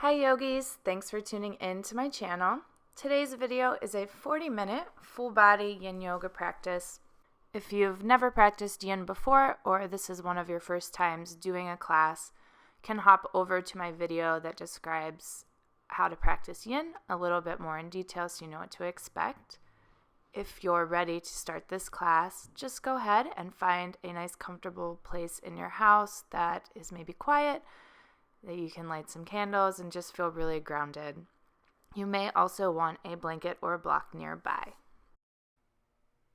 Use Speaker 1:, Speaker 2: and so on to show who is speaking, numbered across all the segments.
Speaker 1: Hi yogis, thanks for tuning in to my channel. Today's video is a 40-minute full body yin yoga practice. If you've never practiced yin before or this is one of your first times doing a class, can hop over to my video that describes how to practice yin a little bit more in detail so you know what to expect. If you're ready to start this class, just go ahead and find a nice comfortable place in your house that is maybe quiet, that you can light some candles and just feel really grounded. You may also want a blanket or a block nearby.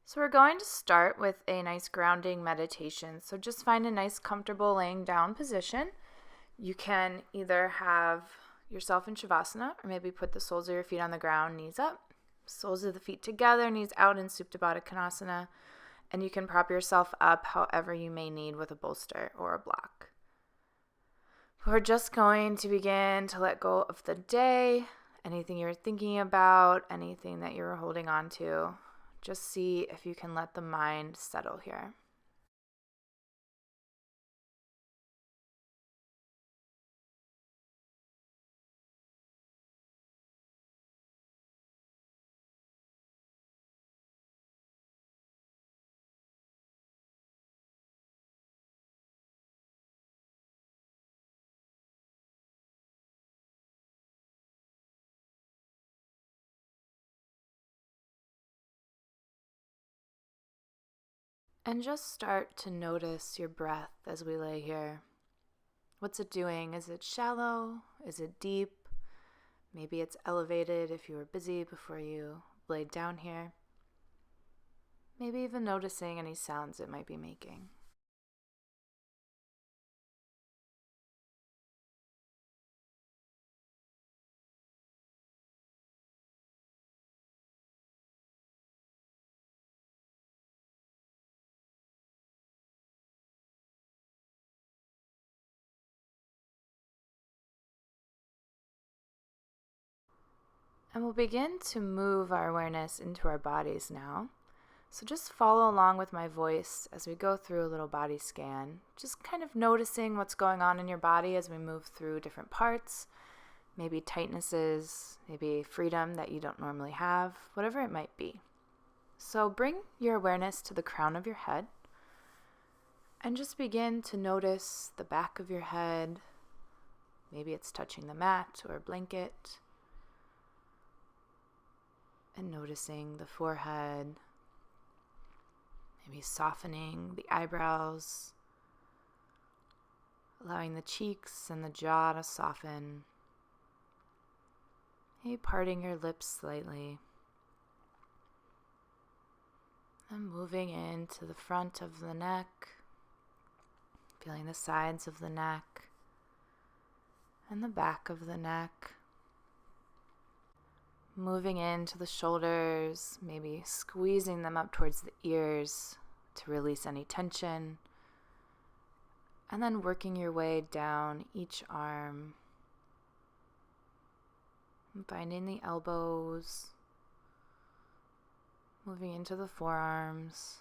Speaker 1: So we're going to start with a nice grounding meditation. So just find a nice comfortable laying down position. You can either have yourself in Sukhasana or maybe put the soles of your feet on the ground, knees up, soles of the feet together, knees out in Supta Baddha Konasana, and you can prop yourself up however you may need with a bolster or a block. We're just going to begin to let go of the day, anything you're thinking about, anything that you're holding on to. Just see if you can let the mind settle here. And just start to notice your breath as we lay here. What's it doing? Is it shallow? Is it deep? Maybe it's elevated if you were busy before you laid down here. Maybe even noticing any sounds it might be making. And we'll begin to move our awareness into our bodies now. So just follow along with my voice as we go through a little body scan. Just kind of noticing what's going on in your body as we move through different parts. Maybe tightnesses, maybe freedom that you don't normally have, whatever it might be. So bring your awareness to the crown of your head and just begin to notice the back of your head. Maybe it's touching the mat or a blanket. And noticing the forehead, maybe softening the eyebrows, allowing the cheeks and the jaw to soften, maybe parting your lips slightly, and moving into the front of the neck, feeling the sides of the neck and the back of the neck. Moving into the shoulders, maybe squeezing them up towards the ears to release any tension. And then working your way down each arm. And finding the elbows. Moving into the forearms.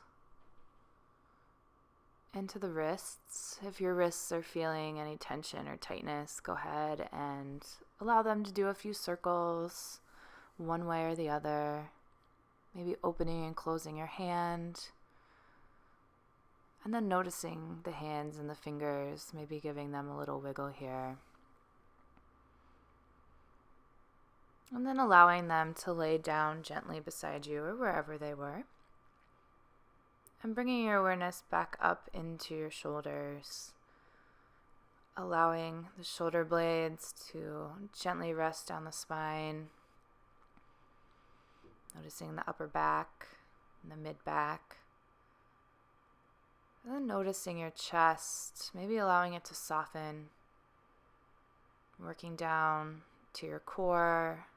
Speaker 1: Into the wrists. If your wrists are feeling any tension or tightness, go ahead and allow them to do a few circles. One way or the other, maybe opening and closing your hand, and then noticing the hands and the fingers, maybe giving them a little wiggle here, and then allowing them to lay down gently beside you or wherever they were, and bringing your awareness back up into your shoulders, allowing the shoulder blades to gently rest down the spine. Noticing the upper back and the mid-back. And then noticing your chest, maybe allowing it to soften. Working down to your core,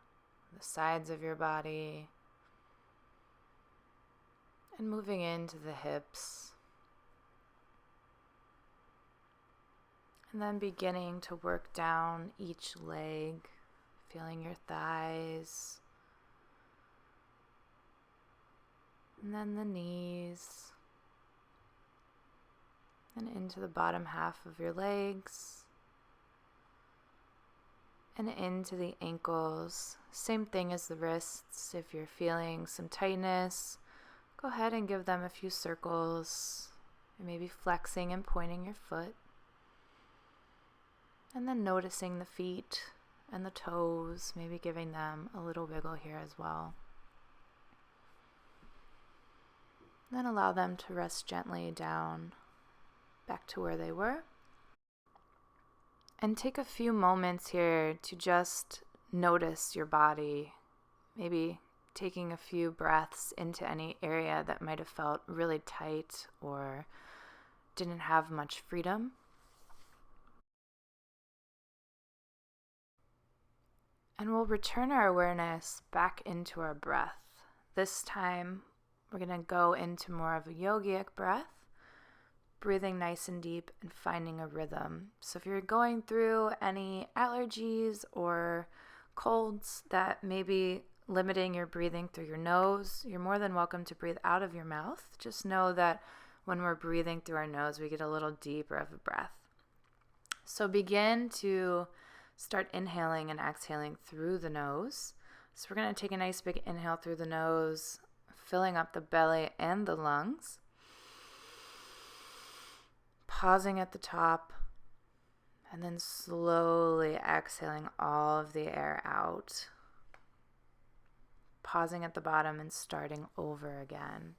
Speaker 1: the sides of your body. And moving into the hips. And then beginning to work down each leg, feeling your thighs. And then the knees, and into the bottom half of your legs, and into the ankles. Same thing as the wrists. If you're feeling some tightness, go ahead and give them a few circles. Or maybe flexing and pointing your foot. And then noticing the feet and the toes, maybe giving them a little wiggle here as well. Then allow them to rest gently down back to where they were. And take a few moments here to just notice your body, maybe taking a few breaths into any area that might have felt really tight or didn't have much freedom. And we'll return our awareness back into our breath. This time, we're going to go into more of a yogic breath, breathing nice and deep and finding a rhythm. So if you're going through any allergies or colds that may be limiting your breathing through your nose, you're more than welcome to breathe out of your mouth. Just know that when we're breathing through our nose, we get a little deeper of a breath. So begin to start inhaling and exhaling through the nose. So we're going to take a nice big inhale through the nose, filling up the belly and the lungs. Pausing at the top, and then slowly exhaling all of the air out. Pausing at the bottom and starting over again.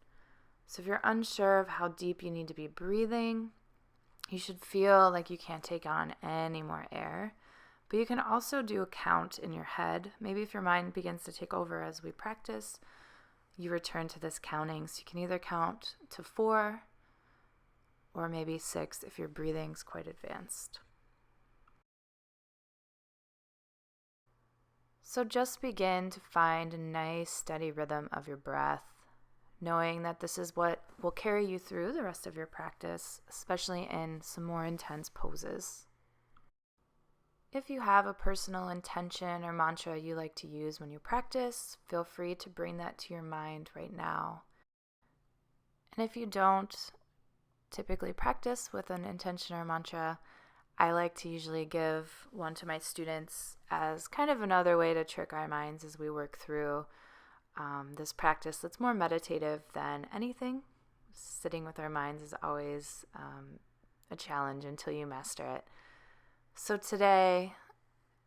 Speaker 1: So if you're unsure of how deep you need to be breathing, you should feel like you can't take on any more air. But you can also do a count in your head. Maybe if your mind begins to take over as we practice, you return to this counting. So you can either count to 4 or maybe 6 if your breathing's quite advanced. So just begin to find a nice steady rhythm of your breath, knowing that this is what will carry you through the rest of your practice, especially in some more intense poses. If you have a personal intention or mantra you like to use when you practice, feel free to bring that to your mind right now. And if you don't typically practice with an intention or mantra, I like to usually give one to my students as kind of another way to trick our minds as we work through this practice that's more meditative than anything. Sitting with our minds is always a challenge until you master it. So today,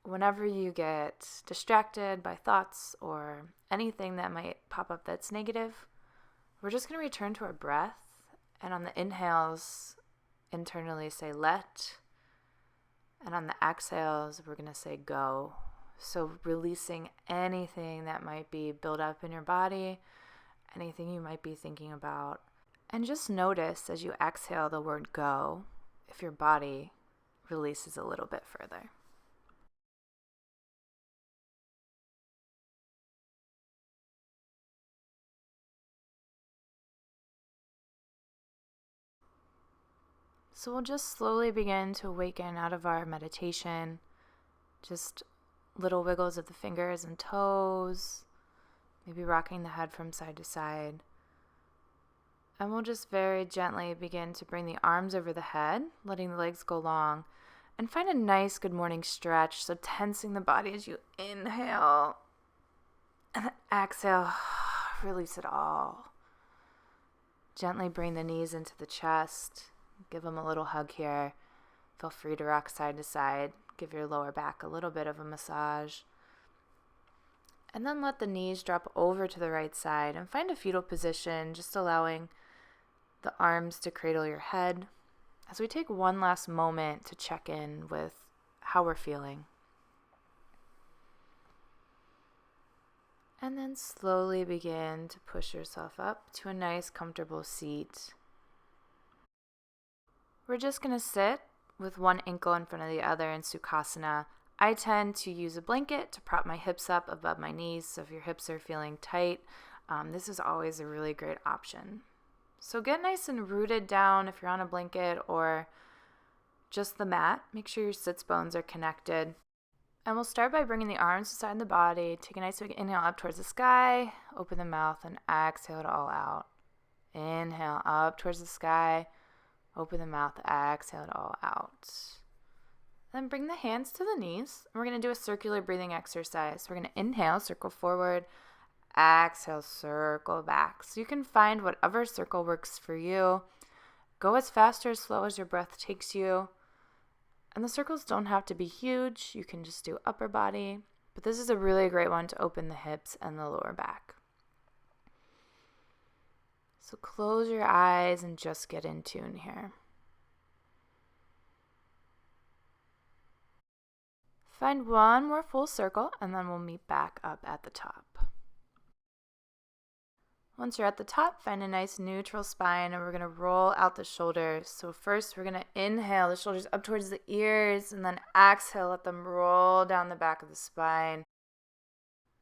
Speaker 1: whenever you get distracted by thoughts or anything that might pop up that's negative, we're just going to return to our breath. And on the inhales, internally say let. And on the exhales, we're going to say go. So releasing anything that might be built up in your body, anything you might be thinking about. And just notice as you exhale the word go, if your body releases a little bit further. So we'll just slowly begin to awaken out of our meditation. Just little wiggles of the fingers and toes, maybe rocking the head from side to side. And we'll just very gently begin to bring the arms over the head, letting the legs go long, and find a nice good morning stretch. So tensing the body as you inhale, and then exhale, release it all. Gently bring the knees into the chest. Give them a little hug here. Feel free to rock side to side. Give your lower back a little bit of a massage. And then let the knees drop over to the right side and find a fetal position, just allowing the arms to cradle your head as we take one last moment to check in with how we're feeling. And then slowly begin to push yourself up to a nice comfortable seat. We're just going to sit with one ankle in front of the other in Sukhasana. I tend to use a blanket to prop my hips up above my knees, so if your hips are feeling tight, this is always a really great option. So get nice and rooted down if you're on a blanket or just the mat. Make sure your sits bones are connected. And we'll start by bringing the arms beside the body. Take a nice big inhale up towards the sky. Open the mouth and exhale it all out. Inhale up towards the sky. Open the mouth, exhale it all out. Then bring the hands to the knees. We're going to do a circular breathing exercise. We're going to inhale, circle forward. Exhale, circle back. So you can find whatever circle works for you. Go as fast or as slow as your breath takes you. And the circles don't have to be huge. You can just do upper body. But this is a really great one to open the hips and the lower back. So close your eyes and just get in tune here. Find one more full circle and then we'll meet back up at the top. Once you're at the top, find a nice neutral spine and we're going to roll out the shoulders. So first we're going to inhale the shoulders up towards the ears and then exhale, let them roll down the back of the spine.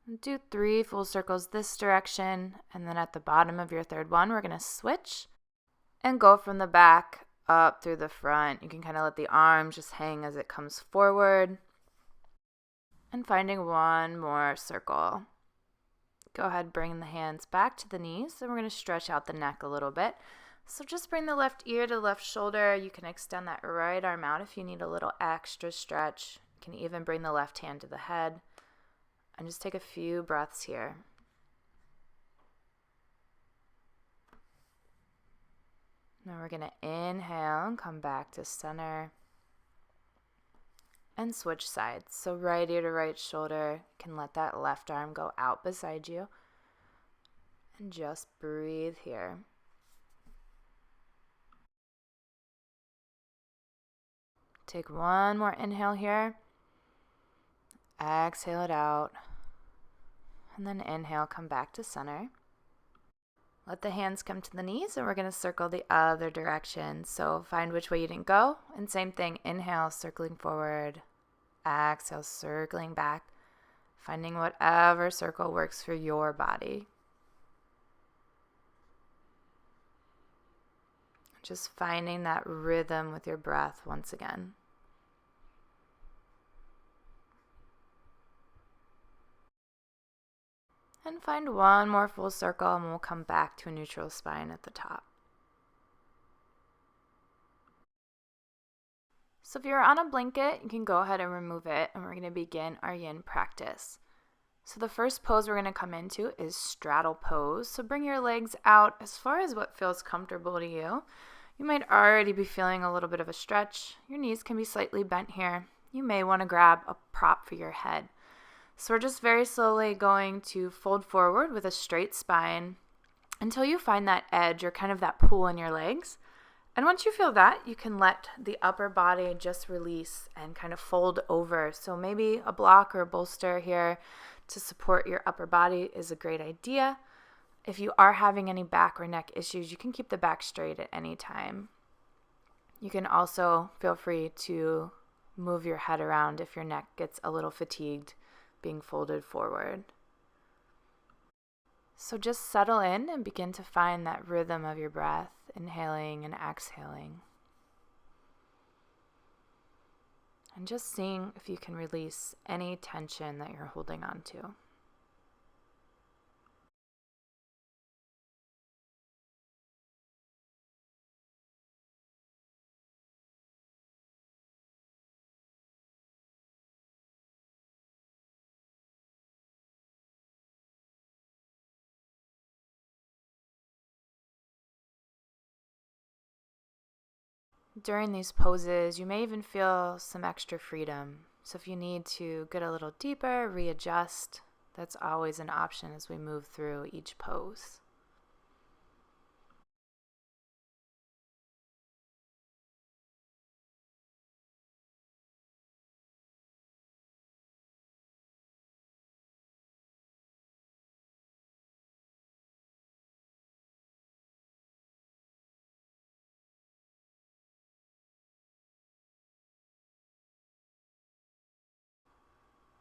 Speaker 1: And do 3 full circles this direction, and then at the bottom of your third one, we're going to switch and go from the back up through the front. You can kind of let the arms just hang as it comes forward. And finding one more circle. Go ahead, bring the hands back to the knees, and we're going to stretch out the neck a little bit. So just bring the left ear to the left shoulder. You can extend that right arm out if you need a little extra stretch. You can even bring the left hand to the head. And just take a few breaths here. Now we're going to inhale and come back to center. And switch sides. So right ear to right shoulder. Can let that left arm go out beside you. And just breathe here. Take one more inhale here. Exhale it out. And then inhale, come back to center. Let the hands come to the knees and we're going to circle the other direction. So find which way you didn't go. And same thing, inhale, circling forward. Exhale, circling back. Finding whatever circle works for your body. Just finding that rhythm with your breath once again. And find one more full circle and we'll come back to a neutral spine at the top. So if you're on a blanket, you can go ahead and remove it and we're going to begin our yin practice. So the first pose we're going to come into is straddle pose. So bring your legs out as far as what feels comfortable to you. You might already be feeling a little bit of a stretch. Your knees can be slightly bent here. You may want to grab a prop for your head. So we're just very slowly going to fold forward with a straight spine until you find that edge or kind of that pull in your legs. And once you feel that, you can let the upper body just release and kind of fold over. So maybe a block or a bolster here to support your upper body is a great idea. If you are having any back or neck issues, you can keep the back straight at any time. You can also feel free to move your head around if your neck gets a little fatigued being folded forward. So just settle in and begin to find that rhythm of your breath, inhaling and exhaling. And just seeing if you can release any tension that you're holding on to. During these poses, you may even feel some extra freedom. So if you need to get a little deeper, readjust, that's always an option as we move through each pose.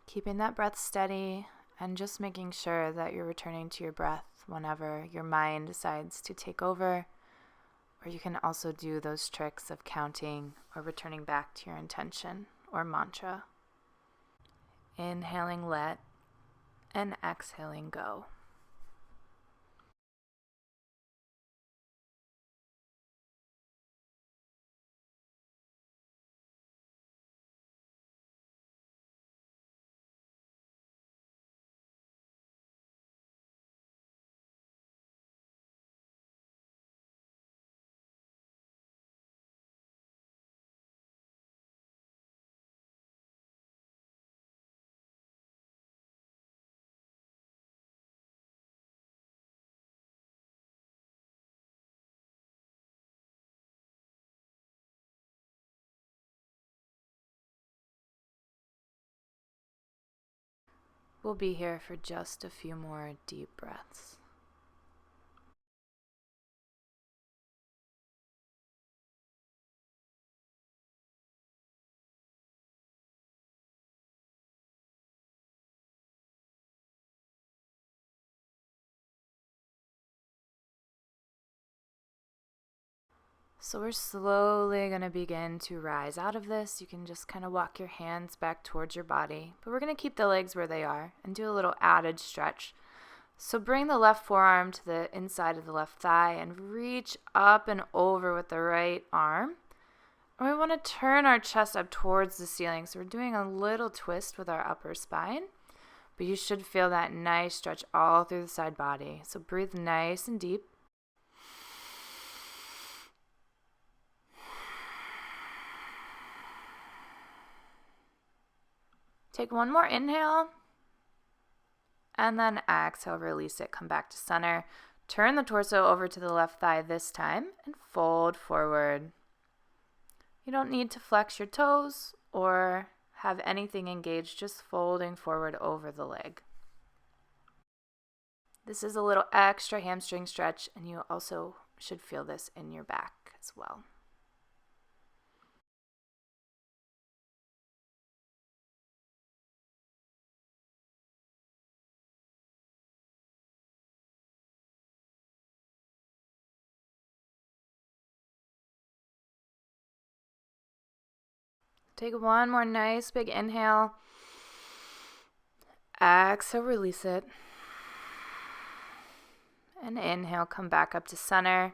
Speaker 1: Keeping that breath steady and just making sure that you're returning to your breath whenever your mind decides to take over. Or you can also do those tricks of counting or returning back to your intention or mantra. Inhaling let and exhaling go. We'll be here for just a few more deep breaths. So we're slowly going to begin to rise out of this. You can just kind of walk your hands back towards your body, but we're going to keep the legs where they are and do a little added stretch. So bring the left forearm to the inside of the left thigh and reach up and over with the right arm. And we want to turn our chest up towards the ceiling. So we're doing a little twist with our upper spine, but you should feel that nice stretch all through the side body. So breathe nice and deep. Take one more inhale, and then exhale, release it, come back to center. Turn the torso over to the left thigh this time, and fold forward. You don't need to flex your toes or have anything engaged, just folding forward over the leg. This is a little extra hamstring stretch, and you also should feel this in your back as well. Take one more nice big inhale. Exhale, release it. And inhale, come back up to center.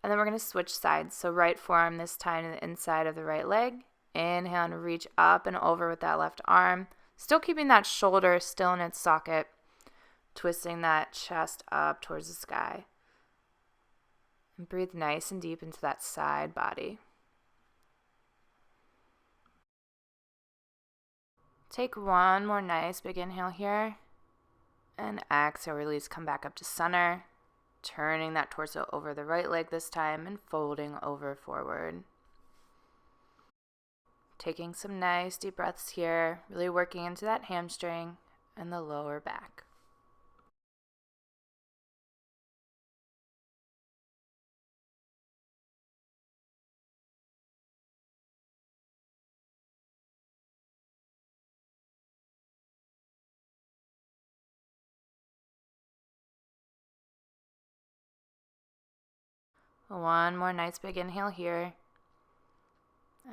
Speaker 1: And then we're going to switch sides. So right forearm this time to the inside of the right leg. Inhale and reach up and over with that left arm. Still keeping that shoulder still in its socket. Twisting that chest up towards the sky. And breathe nice and deep into that side body. Take one more nice big inhale here. And exhale, release, come back up to center. Turning that torso over the right leg this time and folding over forward. Taking some nice deep breaths here, really working into that hamstring and the lower back. One more nice big inhale here.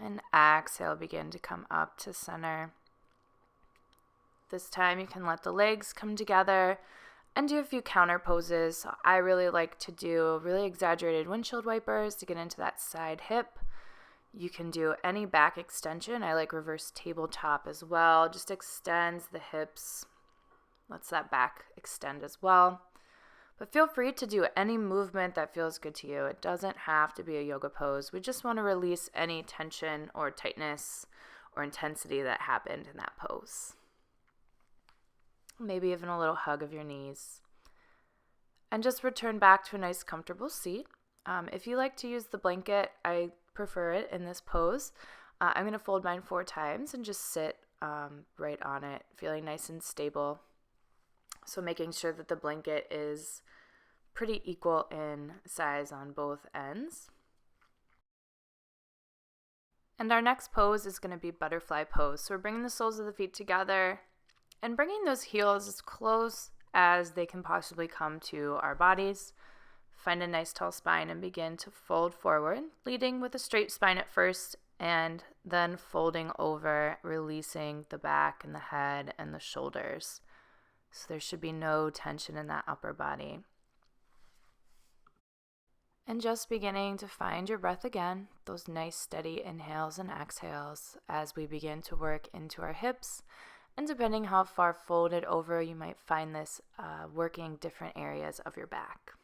Speaker 1: And exhale, begin to come up to center. This time you can let the legs come together and do a few counter poses. So I really like to do really exaggerated windshield wipers to get into that side hip. You can do any back extension. I like reverse tabletop as well. Just extends the hips, lets that back extend as well. But feel free to do any movement that feels good to you. It doesn't have to be a yoga pose. We just want to release any tension or tightness or intensity that happened in that pose. Maybe even a little hug of your knees. And just return back to a nice comfortable seat. If you like to use the blanket, I prefer it in this pose. I'm going to fold mine 4 times and just sit right on it, feeling nice and stable. So making sure that the blanket is pretty equal in size on both ends. And our next pose is going to be butterfly pose. So we're bringing the soles of the feet together and bringing those heels as close as they can possibly come to our bodies. Find a nice tall spine and begin to fold forward, leading with a straight spine at first and then folding over, releasing the back and the head and the shoulders. So there should be no tension in that upper body. And just beginning to find your breath again, those nice steady inhales and exhales as we begin to work into our hips. And depending how far folded over, you might find this working different areas of your back.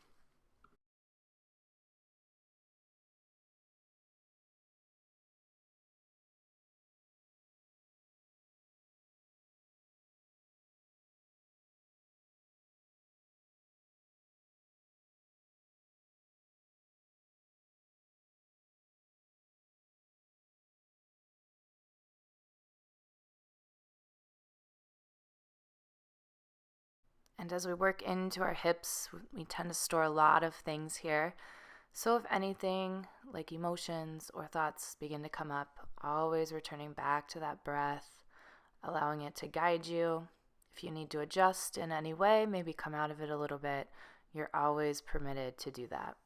Speaker 1: And as we work into our hips, we tend to store a lot of things here. So if anything, like emotions or thoughts begin to come up, always returning back to that breath, allowing it to guide you. If you need to adjust in any way, maybe come out of it a little bit, you're always permitted to do that.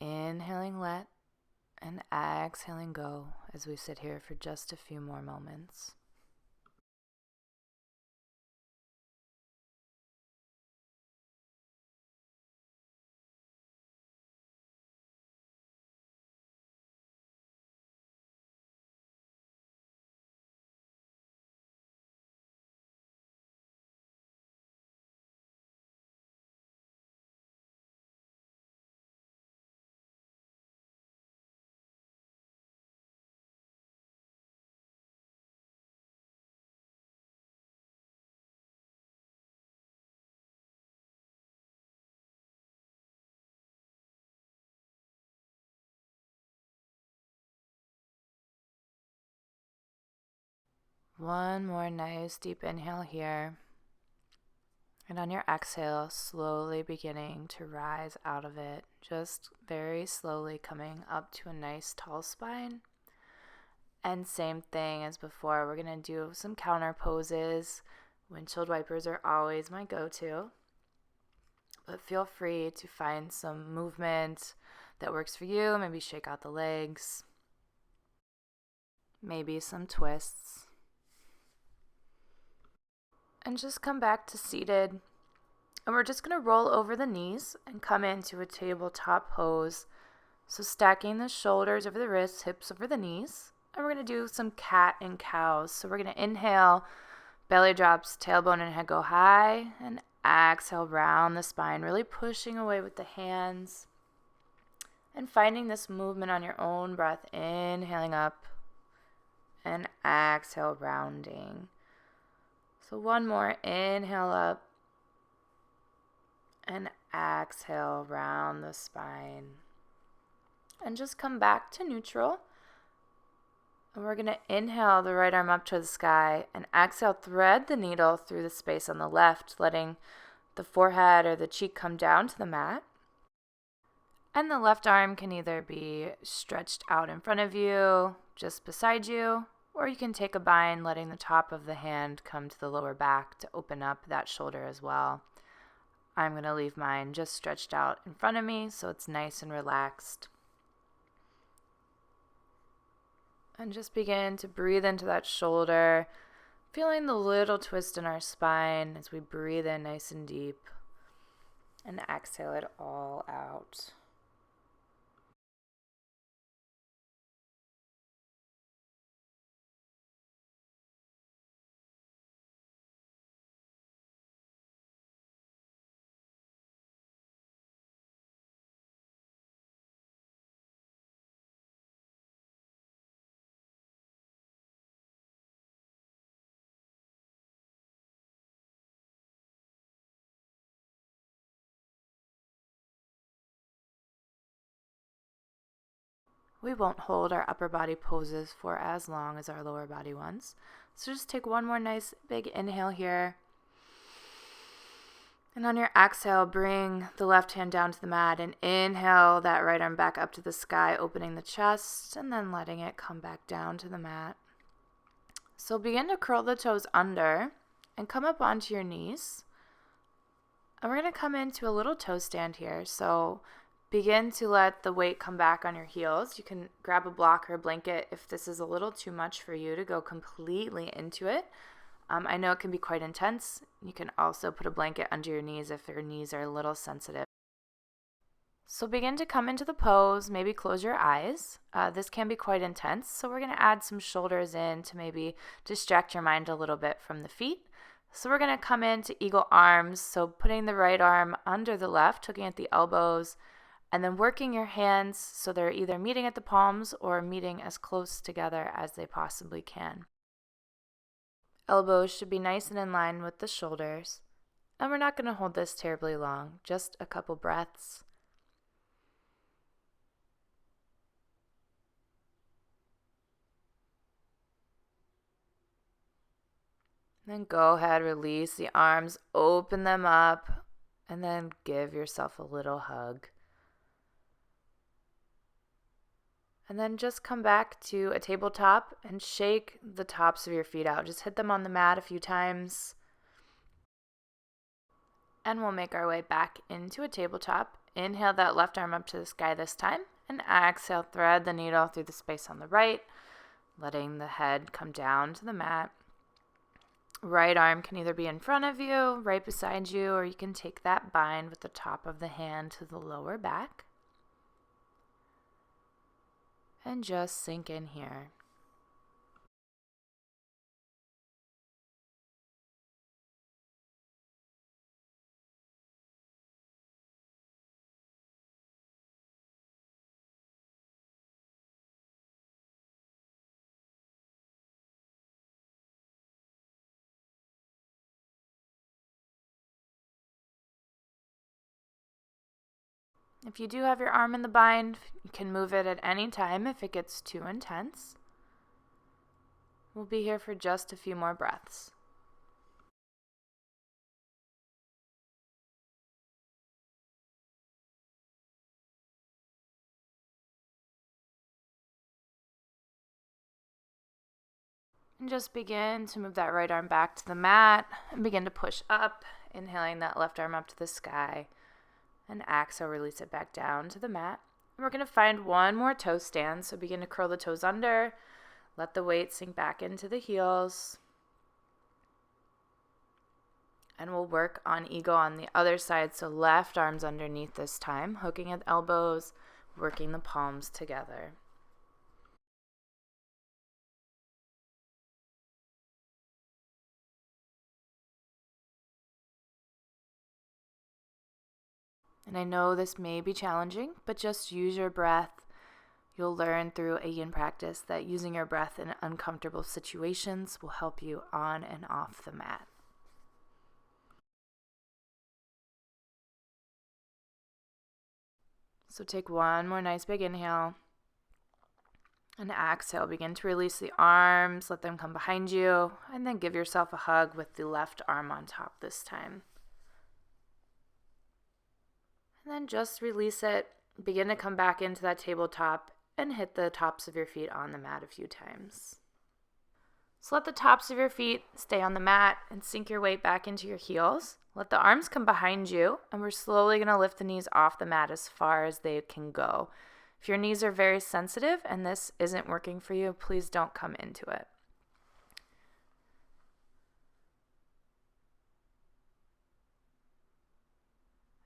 Speaker 1: Inhaling let and exhaling go as we sit here for just a few more moments. One more nice deep inhale here. And on your exhale, slowly beginning to rise out of it, just very slowly coming up to a nice tall spine. And same thing as before, we're going to do some counter poses. Windshield wipers are always my go-to. But feel free to find some movement that works for you. Maybe shake out the legs. Maybe some twists. And just come back to seated. And we're just going to roll over the knees and come into a tabletop pose. So stacking the shoulders over the wrists, hips over the knees. And we're going to do some cat and cows. So we're going to inhale, belly drops, tailbone and head go high. And exhale, round the spine, really pushing away with the hands. And finding this movement on your own breath. Inhaling up and exhale, rounding. So one more, inhale up and exhale, round the spine. And just come back to neutral. And we're going to inhale the right arm up to the sky and exhale, thread the needle through the space on the left, letting the forehead or the cheek come down to the mat. And the left arm can either be stretched out in front of you, just beside you, or you can take a bind, letting the top of the hand come to the lower back to open up that shoulder as well. I'm going to leave mine just stretched out in front of me so it's nice and relaxed. And just begin to breathe into that shoulder, feeling the little twist in our spine as we breathe in nice and deep and exhale it all out. We won't hold our upper body poses for as long as our lower body ones. So just take one more nice big inhale here. And on your exhale, bring the left hand down to the mat and inhale that right arm back up to the sky, opening the chest and then letting it come back down to the mat. So begin to curl the toes under and come up onto your knees. And we're going to come into a little toe stand here. So begin to let the weight come back on your heels. You can grab a block or a blanket if this is a little too much for you to go completely into it. I know it can be quite intense. You can also put a blanket under your knees if your knees are a little sensitive. So begin to come into the pose, maybe close your eyes. This can be quite intense, so we're going to add some shoulders in to maybe distract your mind a little bit from the feet. So we're going to come into eagle arms, so putting the right arm under the left, hooking at the elbows, and then working your hands so they're either meeting at the palms or meeting as close together as they possibly can. Elbows should be nice and in line with the shoulders. And we're not going to hold this terribly long, just a couple breaths. Then go ahead, release the arms, open them up, and then give yourself a little hug. And then just come back to a tabletop and shake the tops of your feet out. Just hit them on the mat a few times. And we'll make our way back into a tabletop. Inhale that left arm up to the sky this time. And exhale, thread the needle through the space on the right, letting the head come down to the mat. Right arm can either be in front of you, right beside you, or you can take that bind with the top of the hand to the lower back. And just sink in here. If you do have your arm in the bind, you can move it at any time if it gets too intense. We'll be here for just a few more breaths. And just begin to move that right arm back to the mat and begin to push up, inhaling that left arm up to the sky. And exhale, release it back down to the mat. And we're going to find one more toe stand. So begin to curl the toes under. Let the weight sink back into the heels. And we'll work on eagle on the other side. So left arm's underneath this time, hooking at the elbows, working the palms together. And I know this may be challenging, but just use your breath. You'll learn through a yin practice that using your breath in uncomfortable situations will help you on and off the mat. So take one more nice big inhale. And exhale, begin to release the arms, let them come behind you, and then give yourself a hug with the left arm on top this time. And then just release it. Begin to come back into that tabletop and hit the tops of your feet on the mat a few times. So let the tops of your feet stay on the mat and sink your weight back into your heels. Let the arms come behind you, and we're slowly going to lift the knees off the mat as far as they can go. If your knees are very sensitive and this isn't working for you, please don't come into it.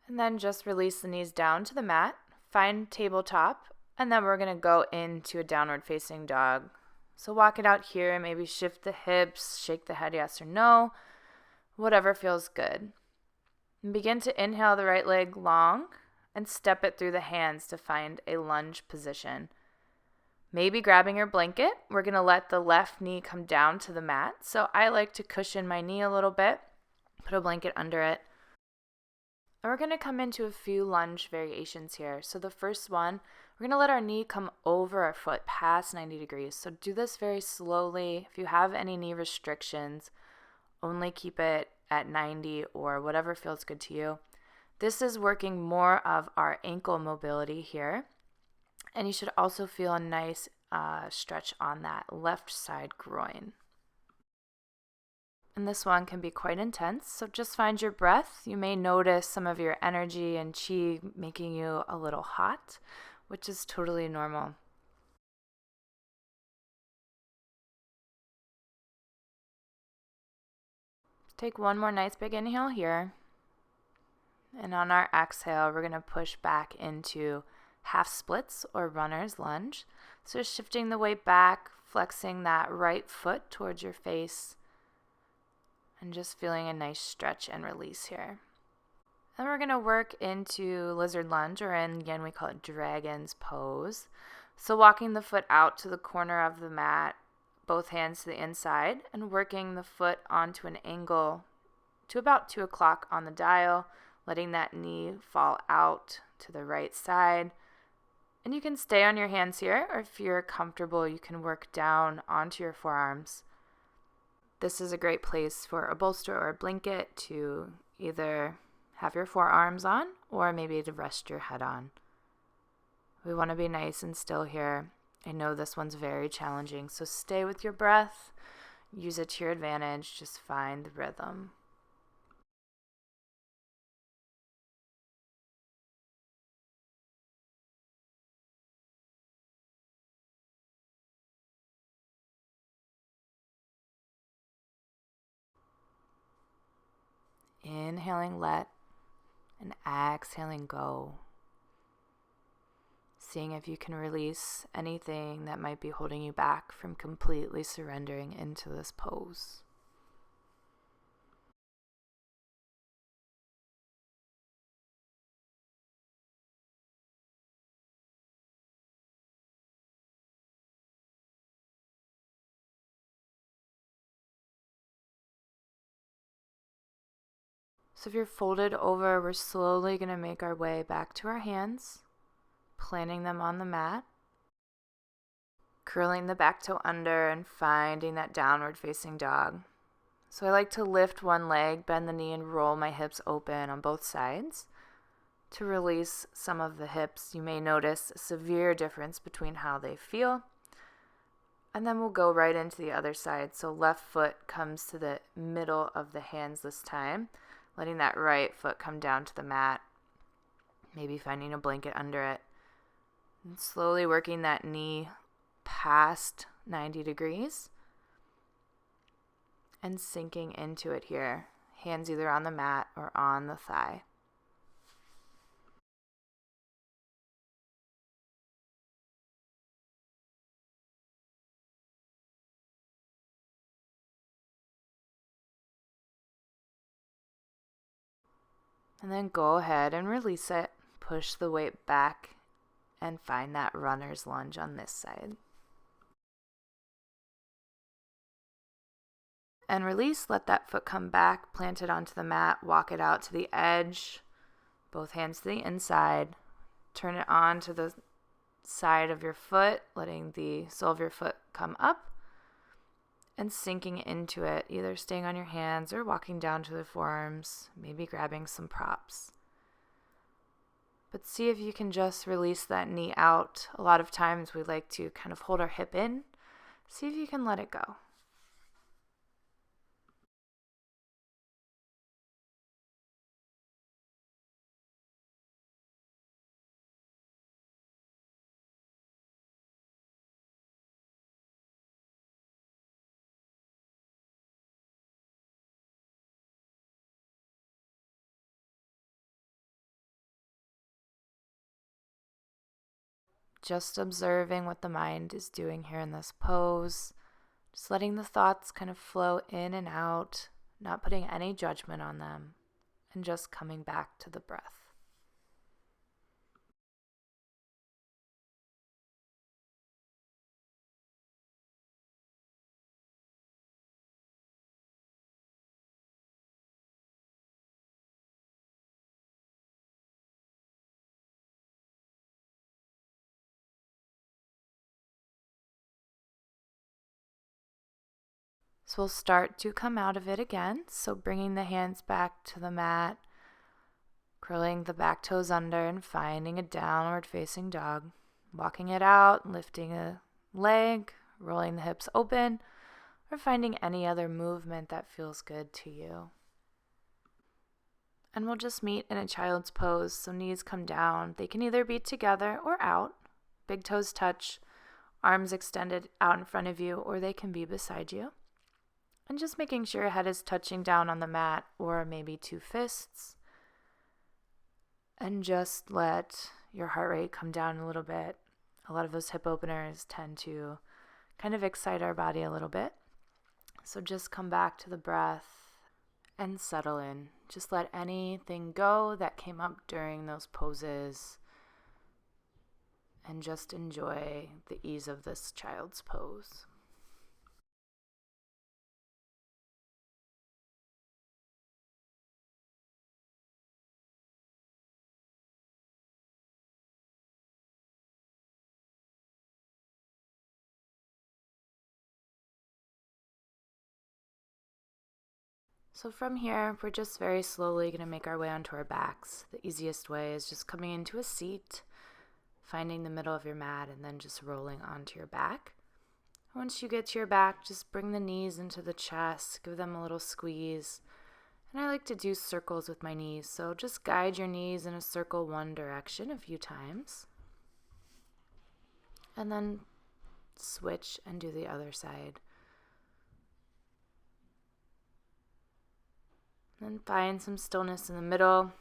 Speaker 1: And then just release the knees down to the mat, find tabletop, and then we're going to go into a downward facing dog. So walk it out here, maybe shift the hips, shake the head yes or no, whatever feels good. And begin to inhale the right leg long and step it through the hands to find a lunge position. Maybe grabbing your blanket, we're going to let the left knee come down to the mat. So I like to cushion my knee a little bit, put a blanket under it. And we're going to come into a few lunge variations here. So the first one, we're going to let our knee come over our foot past 90 degrees. So do this very slowly. If you have any knee restrictions, only keep it at 90 or whatever feels good to you. This is working more of our ankle mobility here. And you should also feel a nice stretch on that left side groin. And this one can be quite intense, so just find your breath. You may notice some of your energy and chi making you a little hot, which is totally normal. Take one more nice big inhale here. And on our exhale, we're going to push back into half splits or runner's lunge. So shifting the weight back, flexing that right foot towards your face, and just feeling a nice stretch and release here. Then we're going to work into lizard lunge, or in yin we call it dragon's pose. So walking the foot out to the corner of the mat, both hands to the inside, and working the foot onto an angle to about 2 o'clock on the dial, letting that knee fall out to the right side. And you can stay on your hands here, or if you're comfortable, you can work down onto your forearms. This is a great place for a bolster or a blanket to either have your forearms on or maybe to rest your head on. We want to be nice and still here. I know this one's very challenging, so stay with your breath. Use it to your advantage. Just find the rhythm. Inhaling let, and exhaling go. Seeing if you can release anything that might be holding you back from completely surrendering into this pose. So if you're folded over, we're slowly going to make our way back to our hands, planting them on the mat, curling the back toe under and finding that downward facing dog. So I like to lift one leg, bend the knee, and roll my hips open on both sides. To release some of the hips, you may notice a severe difference between how they feel. And then we'll go right into the other side. So left foot comes to the middle of the hands this time, letting that right foot come down to the mat, maybe finding a blanket under it. And slowly working that knee past 90 degrees and sinking into it here. Hands either on the mat or on the thigh. And then go ahead and release it. Push the weight back and find that runner's lunge on this side. And release, let that foot come back, plant it onto the mat, walk it out to the edge, both hands to the inside. Turn it on to the side of your foot, letting the sole of your foot come up and sinking into it, either staying on your hands or walking down to the forearms, maybe grabbing some props. But see if you can just release that knee out. A lot of times we like to kind of hold our hip in. See if you can let it go. Just observing what the mind is doing here in this pose. Just letting the thoughts kind of flow in and out, not putting any judgment on them, and just coming back to the breath. So we'll start to come out of it again. So bringing the hands back to the mat, curling the back toes under and finding a downward facing dog. Walking it out, lifting a leg, rolling the hips open, or finding any other movement that feels good to you. And we'll just meet in a child's pose, so knees come down. They can either be together or out. Big toes touch, arms extended out in front of you, or they can be beside you. And just making sure your head is touching down on the mat, or maybe two fists. And just let your heart rate come down a little bit. A lot of those hip openers tend to kind of excite our body a little bit. So just come back to the breath and settle in. Just let anything go that came up during those poses, and just enjoy the ease of this child's pose. So from here, we're just very slowly going to make our way onto our backs. The easiest way is just coming into a seat, finding the middle of your mat, and then just rolling onto your back. Once you get to your back, just bring the knees into the chest, give them a little squeeze. And I like to do circles with my knees, so just guide your knees in a circle one direction a few times. And then switch and do the other side. Then find some stillness in the middle.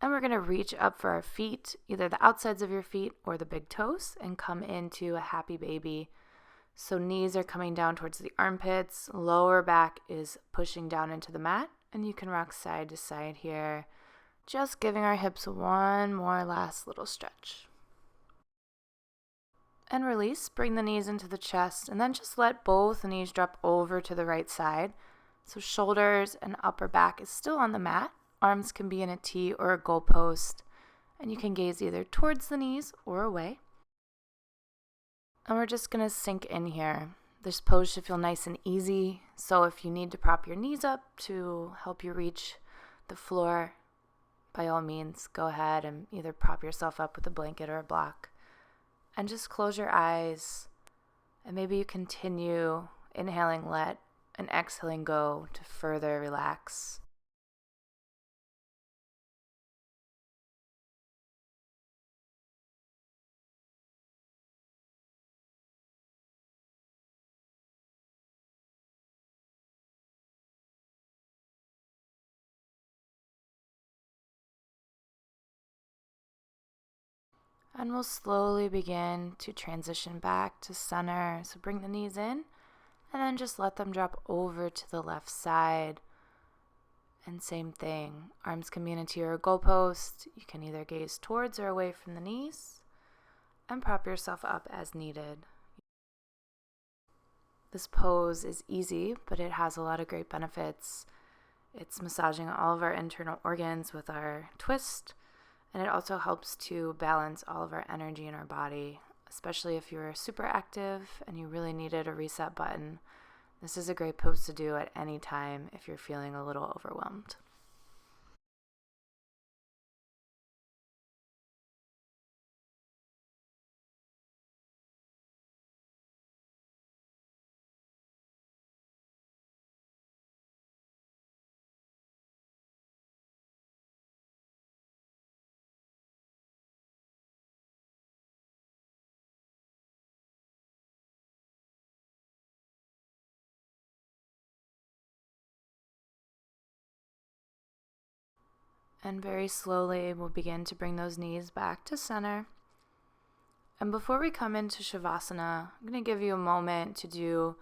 Speaker 1: And we're going to reach up for our feet, either the outsides of your feet or the big toes, and come into a happy baby. So knees are coming down towards the armpits, lower back is pushing down into the mat, and you can rock side to side here, just giving our hips one more last little stretch. And release, bring the knees into the chest, and then just let both knees drop over to the right side. So shoulders and upper back is still on the mat. Arms can be in a T or a goalpost, and you can gaze either towards the knees or away. And we're just going to sink in here. This pose should feel nice and easy, so if you need to prop your knees up to help you reach the floor, by all means, go ahead and either prop yourself up with a blanket or a block. And just close your eyes, and maybe you continue inhaling let and exhaling go to further relax. And we'll slowly begin to transition back to center. So bring the knees in and then just let them drop over to the left side. And same thing, arms can be in a T or a goalpost. You can either gaze towards or away from the knees and prop yourself up as needed. This pose is easy, but it has a lot of great benefits. It's massaging all of our internal organs with our twist, and it also helps to balance all of our energy in our body, especially if you're super active and you really needed a reset button. This is a great pose to do at any time if you're feeling a little overwhelmed. And very slowly, we'll begin to bring those knees back to center. And before we come into Shavasana, I'm going to give you a moment to do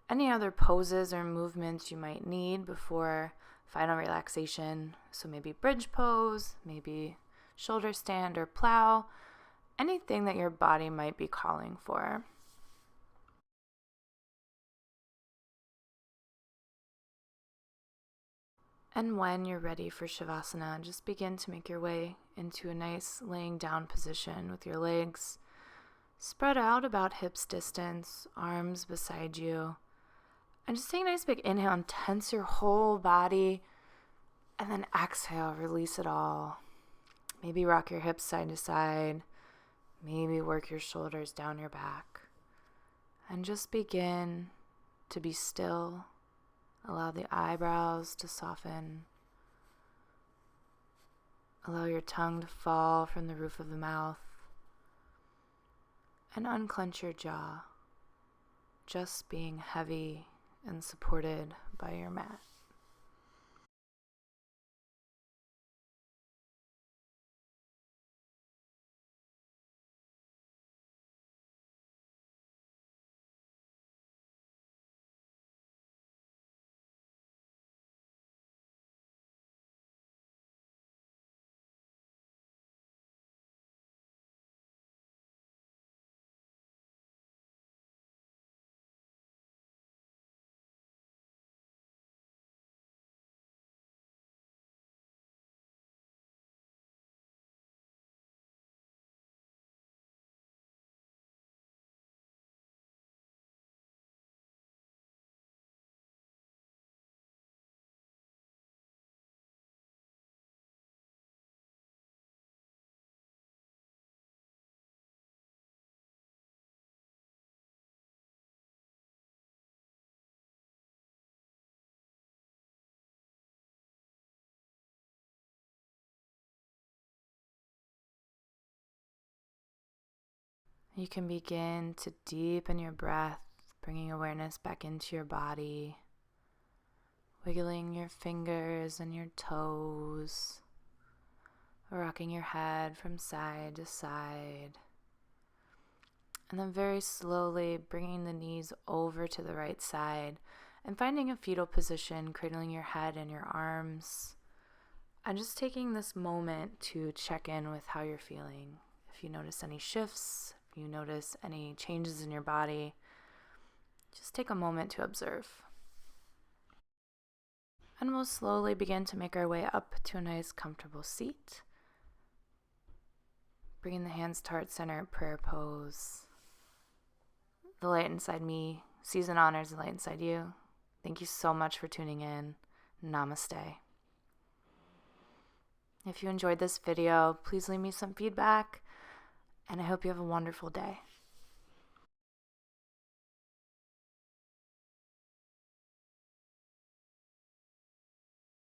Speaker 1: any other poses or movements you might need before final relaxation. So maybe bridge pose, maybe shoulder stand or plow, anything that your body might be calling for. And when you're ready for Shavasana, just begin to make your way into a nice laying down position with your legs spread out about hips distance, arms beside you. And just take a nice big inhale and tense your whole body. And then exhale, release it all. Maybe rock your hips side to side. Maybe work your shoulders down your back. And just begin to be still. Allow the eyebrows to soften. Allow your tongue to fall from the roof of the mouth. And unclench your jaw, just being heavy and supported by your mat. You can begin to deepen your breath, bringing awareness back into your body, wiggling your fingers and your toes, rocking your head from side to side, and then very slowly bringing the knees over to the right side and finding a fetal position, cradling your head and your arms, and just taking this moment to check in with how you're feeling. If you notice any shifts, if you notice any changes in your body, just take a moment to observe. And we'll slowly begin to make our way up to a nice comfortable seat. Bringing the hands to heart center, prayer pose. The light inside me sees and honors the light inside you. Thank you so much for tuning in. Namaste. If you enjoyed this video, please leave me some feedback, and I hope you have a wonderful day.